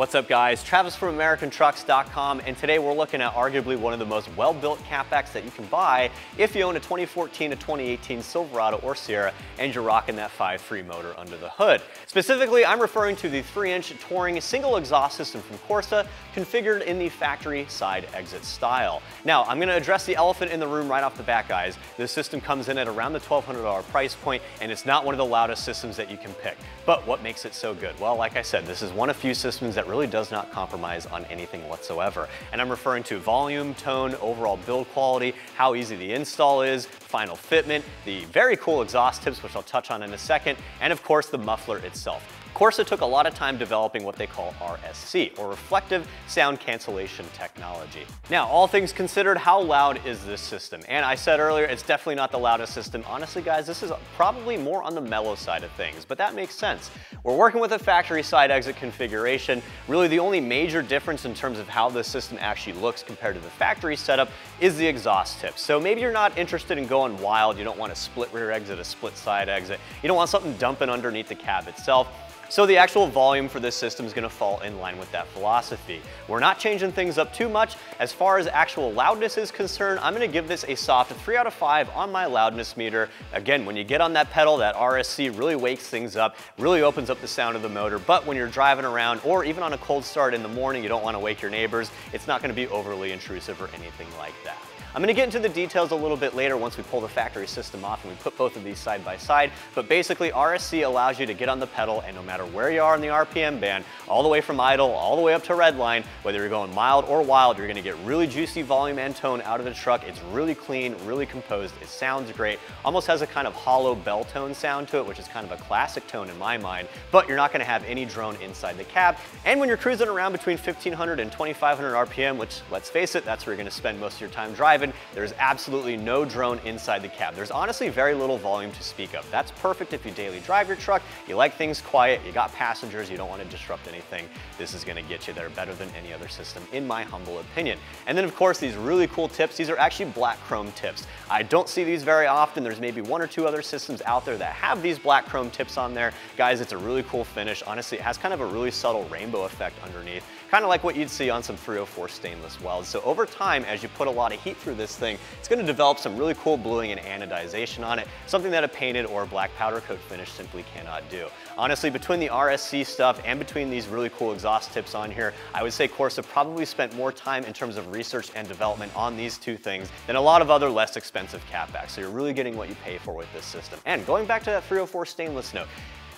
What's up guys, Travis from AmericanTrucks.com, and today we're looking at arguably one of the most well-built catbacks that you can buy if you own a 2014 to 2018 Silverado or Sierra and you're rocking that 5.3 motor under the hood. Specifically, I'm referring to the 3-inch Touring single exhaust system from Corsa, configured in the factory side exit style. Now, I'm going to address the elephant in the room right off the bat, guys. This system comes in at around the $1,200 price point, and it's not one of the loudest systems that you can pick. But what makes it so good? Well, like I said, this is one of few systems that really does not compromise on anything whatsoever. And I'm referring to volume, tone, overall build quality, how easy the install is, final fitment, the very cool exhaust tips, which I'll touch on in a second, and of course the muffler itself. Corsa took a lot of time developing what they call RSC, or Reflective Sound Cancellation Technology. Now, all things considered, how loud is this system? And I said earlier, it's definitely not the loudest system. Honestly, guys, this is probably more on the mellow side of things, but that makes sense. We're working with a factory side exit configuration. Really, the only major difference in terms of how this system actually looks compared to the factory setup is the exhaust tips. So maybe you're not interested in going wild. You don't want a split rear exit, a split side exit. You don't want something dumping underneath the cab itself. So the actual volume for this system is going to fall in line with that philosophy. We're not changing things up too much. As far as actual loudness is concerned, I'm going to give this a soft 3 out of 5 on my loudness meter. Again, when you get on that pedal, that RSC really wakes things up, really opens up the sound of the motor. But when you're driving around or even on a cold start in the morning, you don't want to wake your neighbors, it's not going to be overly intrusive or anything like that. I'm going to get into the details a little bit later once we pull the factory system off and we put both of these side by side, but basically RSC allows you to get on the pedal and no matter where you are in the RPM band, all the way from idle, all the way up to redline, whether you're going mild or wild, you're going to get really juicy volume and tone out of the truck. It's really clean, really composed, it sounds great, almost has a kind of hollow bell tone sound to it, which is kind of a classic tone in my mind, but you're not going to have any drone inside the cab. And when you're cruising around between 1500 and 2500 RPM, which let's face it, that's where you're going to spend most of your time driving, there's absolutely no drone inside the cab. There's honestly very little volume to speak of. That's perfect if you daily drive your truck, you like things quiet, you got passengers, you don't want to disrupt anything. This is going to get you there better than any other system, in my humble opinion. And then of course these really cool tips, these are actually black chrome tips. I don't see these very often. There's maybe 1 or 2 other systems out there that have these black chrome tips on there. Guys, it's a really cool finish. Honestly, it has kind of a really subtle rainbow effect underneath, kind of like what you'd see on some 304 stainless welds. So over time, as you put a lot of heat through this thing, it's going to develop some really cool bluing and anodization on it, something that a painted or a black powder coat finish simply cannot do. Honestly, between the RSC stuff and between these really cool exhaust tips on here, I would say Corsa probably spent more time in terms of research and development on these two things than a lot of other less expensive catbacks. So you're really getting what you pay for with this system. And going back to that 304 stainless note,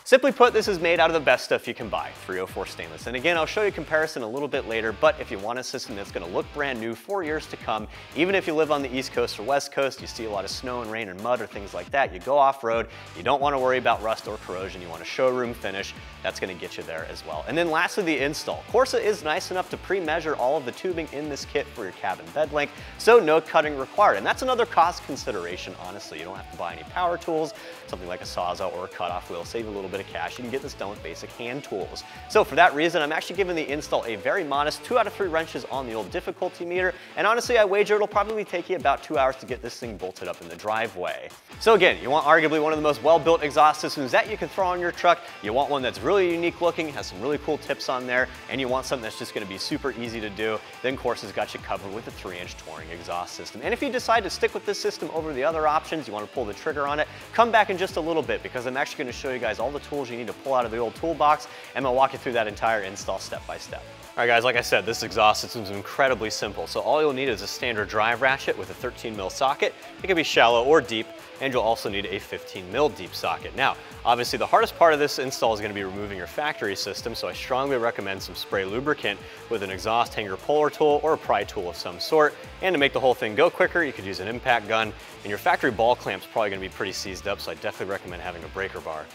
simply put, this is made out of the best stuff you can buy, 304 stainless. And again, I'll show you a comparison a little bit later, but if you want a system that's going to look brand new for years to come, even if you live on the East Coast or West Coast, you see a lot of snow and rain and mud or things like that, you go off-road, you don't want to worry about rust or corrosion, you want a showroom finish, that's going to get you there as well. And then lastly, the install. Corsa is nice enough to pre-measure all of the tubing in this kit for your cabin bed length, so no cutting required. And that's another cost consideration, honestly. You don't have to buy any power tools, something like a Sawzall or a cutoff wheel, save a little bit of cash. You can get this done with basic hand tools. So for that reason, I'm actually giving the install a very modest 2 out of 3 wrenches on the old difficulty meter. And honestly, I wager it'll probably take you about 2 hours to get this thing bolted up in the driveway. So again, you want arguably one of the most well-built exhaust systems that you can throw on your truck. You want one that's really unique looking, has some really cool tips on there, and you want something that's just going to be super easy to do. Then Corsa's got you covered with a 3-inch Touring exhaust system. And if you decide to stick with this system over the other options, you want to pull the trigger on it, come back in just a little bit because I'm actually going to show you guys all the tools you need to pull out of the old toolbox, and I'll walk you through that entire install step by step. All right guys, like I said, this exhaust system is incredibly simple. So all you'll need is a standard drive ratchet with a 13mm socket. It can be shallow or deep, and you'll also need a 15mm deep socket. Now, obviously the hardest part of this install is going to be removing your factory system, so I strongly recommend some spray lubricant with an exhaust hanger puller tool or a pry tool of some sort. And to make the whole thing go quicker, you could use an impact gun, and your factory ball clamp's probably going to be pretty seized up, so I definitely recommend having a breaker bar.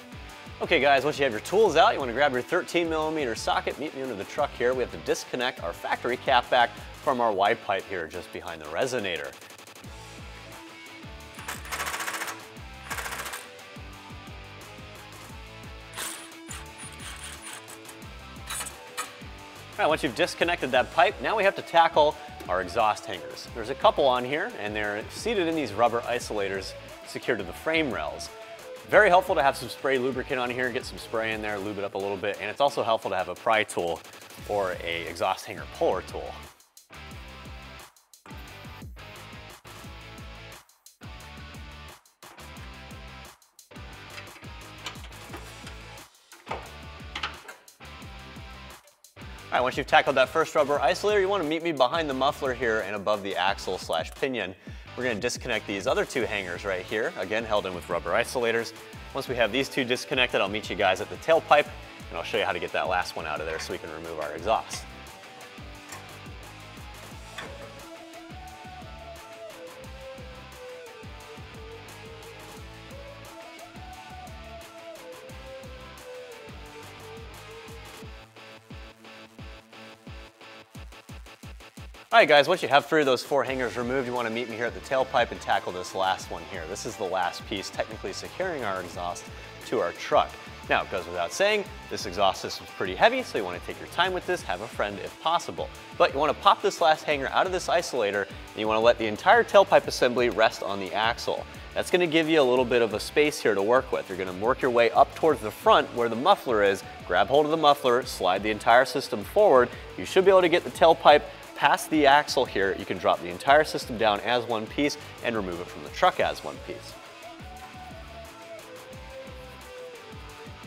Okay guys, once you have your tools out, you want to grab your 13mm socket, meet me under the truck here. We have to disconnect our factory cap back from our wide pipe here just behind the resonator. All right, once you've disconnected that pipe, now we have to tackle our exhaust hangers. There's a couple on here, and they're seated in these rubber isolators secured to the frame rails. Very helpful to have some spray lubricant on here, get some spray in there, lube it up a little bit, and it's also helpful to have a pry tool or a exhaust hanger puller tool. All right, once you've tackled that first rubber isolator, you want to meet me behind the muffler here and above the axle / pinion. We're going to disconnect these other two hangers right here, again held in with rubber isolators. Once we have these two disconnected, I'll meet you guys at the tailpipe, and I'll show you how to get that last one out of there so we can remove our exhaust. All right guys, once you have 3 of those 4 hangers removed, you want to meet me here at the tailpipe and tackle this last one here. This is the last piece technically securing our exhaust to our truck. Now, it goes without saying, this exhaust system is pretty heavy, so you want to take your time with this, have a friend if possible. But you want to pop this last hanger out of this isolator, and you want to let the entire tailpipe assembly rest on the axle. That's going to give you a little bit of a space here to work with. You're going to work your way up towards the front where the muffler is, grab hold of the muffler, slide the entire system forward. You should be able to get the tailpipe past the axle here. You can drop the entire system down as one piece and remove it from the truck as one piece.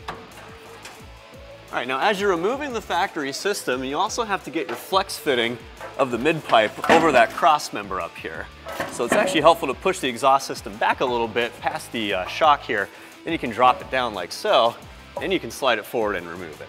All right, now as you're removing the factory system, you also have to get your flex fitting of the mid pipe over that cross member up here. So it's actually helpful to push the exhaust system back a little bit past the shock here. Then you can drop it down like so, and you can slide it forward and remove it.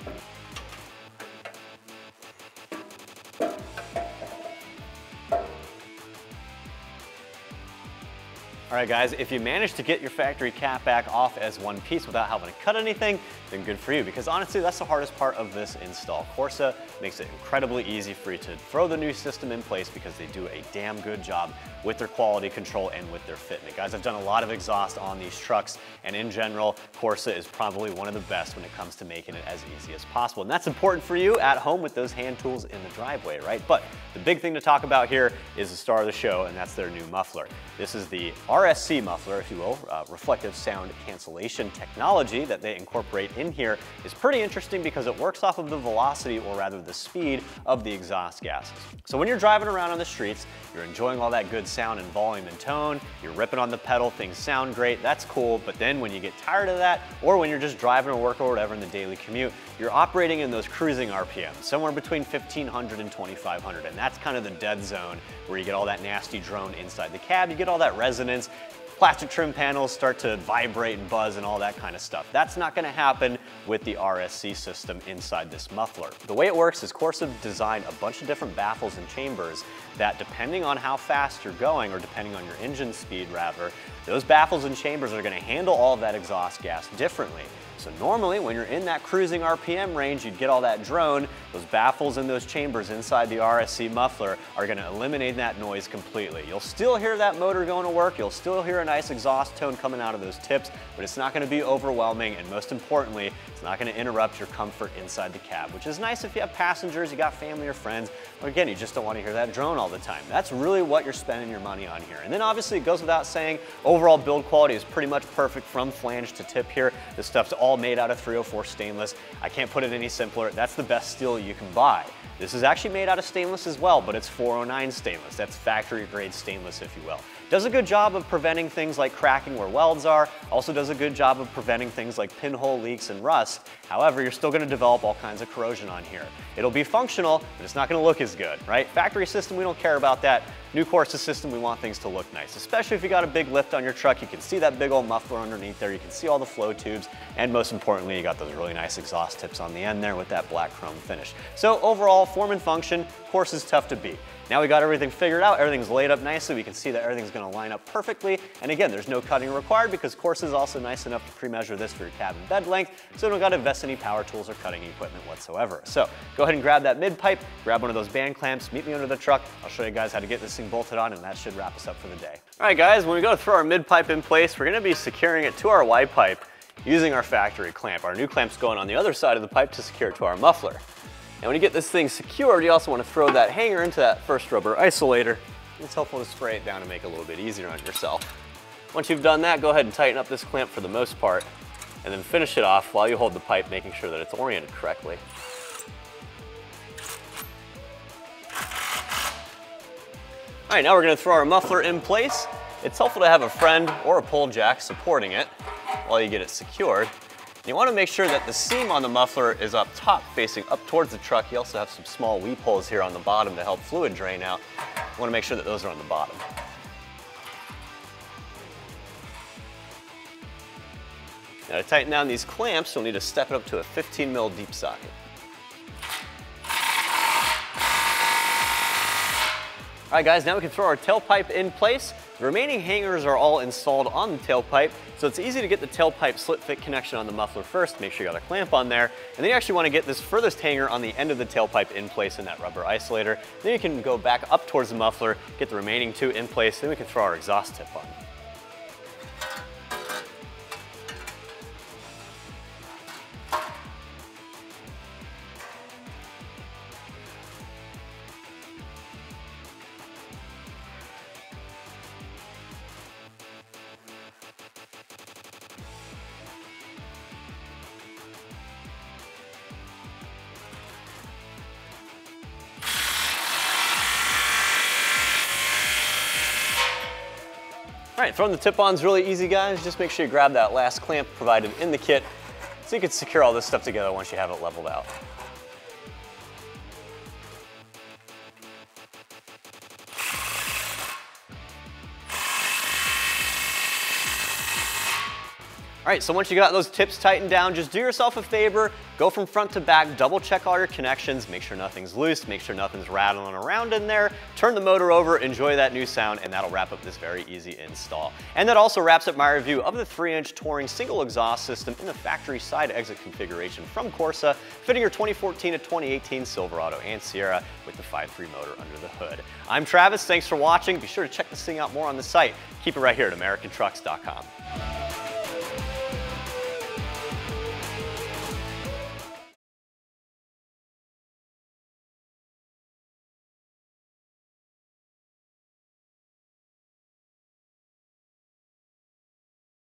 All right guys, if you manage to get your factory cap back off as one piece without having to cut anything, then good for you, because honestly that's the hardest part of this install. Corsa makes it incredibly easy for you to throw the new system in place because they do a damn good job with their quality control and with their fitment. Guys, I've done a lot of exhaust on these trucks, and in general, Corsa is probably one of the best when it comes to making it as easy as possible. And that's important for you at home with those hand tools in the driveway, right? But the big thing to talk about here is the star of the show, and that's their new muffler. This is the RSC muffler, if you will, reflective sound cancellation technology that they incorporate in here. Is pretty interesting because it works off of the velocity, or rather the speed, of the exhaust gases. So when you're driving around on the streets, you're enjoying all that good sound and volume and tone, you're ripping on the pedal, things sound great, that's cool, but then when you get tired of that, or when you're just driving to work or whatever in the daily commute, you're operating in those cruising RPM, somewhere between 1500 and 2500, and that's kind of the dead zone where you get all that nasty drone inside the cab, you get all that resonance, plastic trim panels start to vibrate and buzz and all that kind of stuff. That's not going to happen with the RSC system inside this muffler. The way it works is Corsa designed a bunch of different baffles and chambers that, depending on how fast you're going, or depending on your engine speed rather, those baffles and chambers are going to handle all of that exhaust gas differently. So normally when you're in that cruising RPM range, you'd get all that drone. Those baffles and those chambers inside the RSC muffler are going to eliminate that noise completely. You'll still hear that motor going to work, you'll still hear a nice exhaust tone coming out of those tips, but it's not going to be overwhelming, and most importantly, it's not going to interrupt your comfort inside the cab, which is nice if you have passengers, you got family or friends, or again, you just don't want to hear that drone all the time. That's really what you're spending your money on here. And then obviously it goes without saying, overall build quality is pretty much perfect from flange to tip here. This stuff's all made out of 304 stainless. I can't put it any simpler. That's the best steel you can buy. This is actually made out of stainless as well, but it's 409 stainless. That's factory grade stainless, if you will. Does a good job of preventing things like cracking where welds are, also does a good job of preventing things like pinhole leaks and rust. However, you're still going to develop all kinds of corrosion on here. It'll be functional, but it's not going to look as good, right? Factory system, we don't care about that. New Corsa system, we want things to look nice, especially if you got a big lift on your truck. You can see that big old muffler underneath there. You can see all the flow tubes, and most importantly, you got those really nice exhaust tips on the end there with that black chrome finish. So overall, form and function, Corsa's tough to beat. Now we got everything figured out, everything's laid up nicely, we can see that everything's going to line up perfectly, and again, there's no cutting required because Corsa is also nice enough to pre-measure this for your cab and bed length, so you don't got to invest any power tools or cutting equipment whatsoever. So go ahead and grab that mid pipe, grab one of those band clamps, meet me under the truck, I'll show you guys how to get this thing bolted on, and that should wrap us up for the day. All right guys, when we go to throw our mid pipe in place, we're going to be securing it to our Y pipe using our factory clamp. Our new clamp's going on the other side of the pipe to secure it to our muffler. And when you get this thing secured, you also want to throw that hanger into that first rubber isolator. It's helpful to spray it down to make it a little bit easier on yourself. Once you've done that, go ahead and tighten up this clamp for the most part, and then finish it off while you hold the pipe, making sure that it's oriented correctly. All right, now we're gonna throw our muffler in place. It's helpful to have a friend or a pole jack supporting it while you get it secured. You wanna make sure that the seam on the muffler is up top, facing up towards the truck. You also have some small weep holes here on the bottom to help fluid drain out. You wanna make sure that those are on the bottom. Now to tighten down these clamps, you'll need to step it up to a 15 mil deep socket. All right guys, now we can throw our tailpipe in place. The remaining hangers are all installed on the tailpipe, so it's easy to get the tailpipe slit fit connection on the muffler first, make sure you got a clamp on there, and then you actually want to get this furthest hanger on the end of the tailpipe in place in that rubber isolator. Then you can go back up towards the muffler, get the remaining two in place, then we can throw our exhaust tip on. All right, throwing the tip-on's really easy, guys. Just make sure you grab that last clamp provided in the kit so you can secure all this stuff together once you have it leveled out. All right, so once you got those tips tightened down, just do yourself a favor, go from front to back, double check all your connections, make sure nothing's loose, make sure nothing's rattling around in there, turn the motor over, enjoy that new sound, and that'll wrap up this very easy install. And that also wraps up my review of the 3-inch Touring single exhaust system in the factory side exit configuration from Corsa, fitting your 2014 to 2018 Silverado and Sierra with the 5.3 motor under the hood. I'm Travis, thanks for watching. Be sure to check this thing out more on the site. Keep it right here at AmericanTrucks.com.